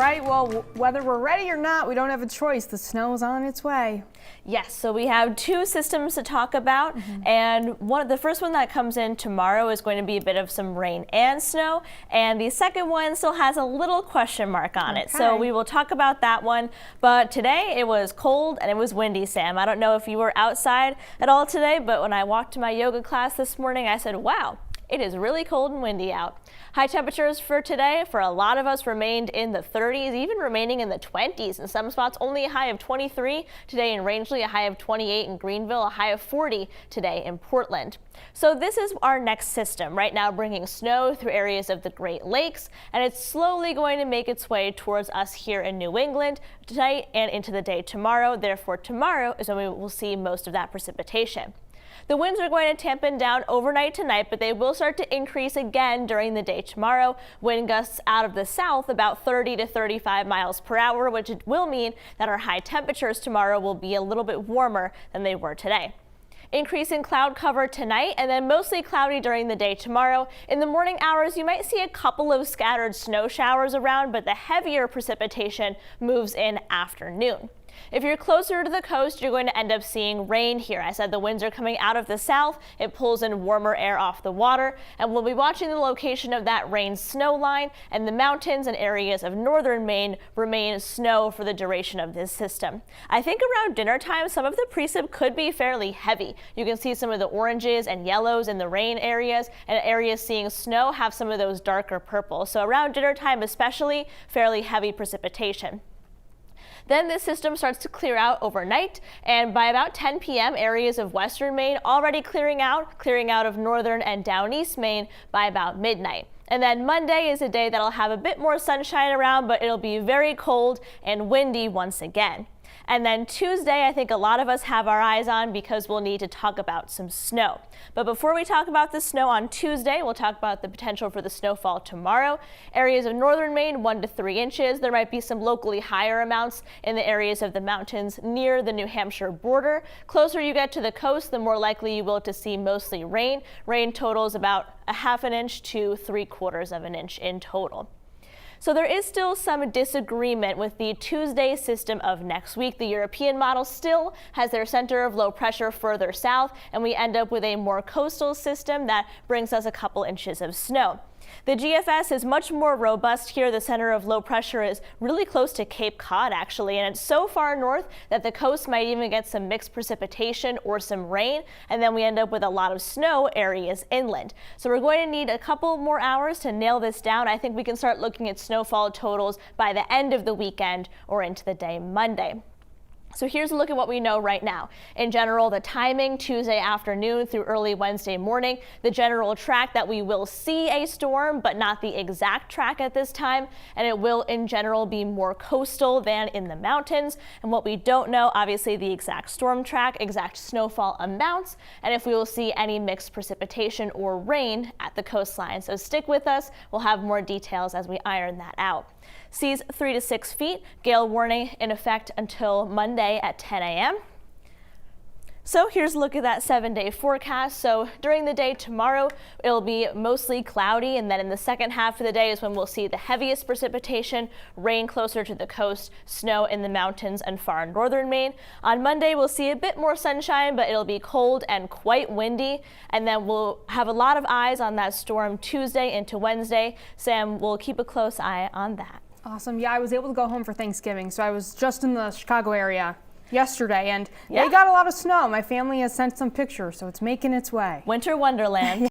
right, well, whether we're ready or not, we don't have a choice. The snow's on its way. Yes, so we have two systems to talk about, and the first one that comes in tomorrow is going to be a bit of some rain and snow, and the second one still has a little question mark on it. So we will talk about that one, but today it was cold and it was windy, Sam. I don't know if you were outside at all today, but when I walked to my yoga class this morning, I said, wow, it is really cold and windy out. High temperatures for today for a lot of us remained in the 30s, even remaining in the 20s. In some spots, only a high of 23 today in Rangeley, a high of 28 in Greenville, a high of 40 today in Portland. So this is our next system right now, bringing snow through areas of the Great Lakes, and it's slowly going to make its way towards us here in New England tonight and into the day tomorrow. Therefore, tomorrow is when we will see most of that precipitation. The winds are going to tampen down overnight tonight, but they will start to increase again during the day tomorrow. Wind gusts out of the south about 30 to 35 miles per hour, which will mean that our high temperatures tomorrow will be a little bit warmer than they were today. Increase in cloud cover tonight, and then mostly cloudy during the day tomorrow. In the morning hours, you might see a couple of scattered snow showers around, but the heavier precipitation moves in afternoon. If you're closer to the coast, you're going to end up seeing rain here. I said the winds are coming out of the south. It pulls in warmer air off the water, and we'll be watching the location of that rain snow line, and the mountains and areas of northern Maine remain snow for the duration of this system. I think around dinner time, some of the precip could be fairly heavy. You can see some of the oranges and yellows in the rain areas, and areas seeing snow have some of those darker purple. So around dinner time, especially fairly heavy precipitation. Then this system starts to clear out overnight, and by about 10 p.m. areas of western Maine already clearing out of northern and down east Maine by about midnight. And then Monday is a day that'll have a bit more sunshine around, but it'll be very cold and windy once again. And then Tuesday, I think a lot of us have our eyes on because we'll need to talk about some snow. But before we talk about the snow on Tuesday, we'll talk about the potential for the snowfall tomorrow. Areas of northern Maine, 1 to 3 inches. There might be some locally higher amounts in the areas of the mountains near the New Hampshire border. Closer you get to the coast, the more likely you will to see mostly rain. Rain totals about a ½ inch to 3/4 inch in total. So there is still some disagreement with the Tuesday system of next week. The European model still has their center of low pressure further south, and we end up with a more coastal system that brings us a couple inches of snow. The GFS is much more robust here. The center of low pressure is really close to Cape Cod, actually, and it's so far north that the coast might even get some mixed precipitation or some rain, and then we end up with a lot of snow areas inland. So we're going to need a couple more hours to nail this down. I think we can start looking at snowfall totals by the end of the weekend or into the day Monday. So here's a look at what we know right now. In general, the timing Tuesday afternoon through early Wednesday morning, the general track that we will see a storm, but not the exact track at this time. And it will in general be more coastal than in the mountains. And what we don't know, obviously the exact storm track, exact snowfall amounts, and if we will see any mixed precipitation or rain at the coastline. So stick with us. We'll have more details as we iron that out. Seas 3 to 6 feet, gale warning in effect until Monday at 10 a.m. So here's a look at that 7-day forecast. So during the day tomorrow, it'll be mostly cloudy, and then in the second half of the day is when we'll see the heaviest precipitation, rain closer to the coast, snow in the mountains and far northern Maine. On Monday, we'll see a bit more sunshine, but it'll be cold and quite windy. And then we'll have a lot of eyes on that storm Tuesday into Wednesday. Sam will keep a close eye on that. Awesome. Yeah, I was able to go home for Thanksgiving, so I was just in the Chicago area yesterday, and they got a lot of snow. My family has sent some pictures, so it's making its way. Winter wonderland.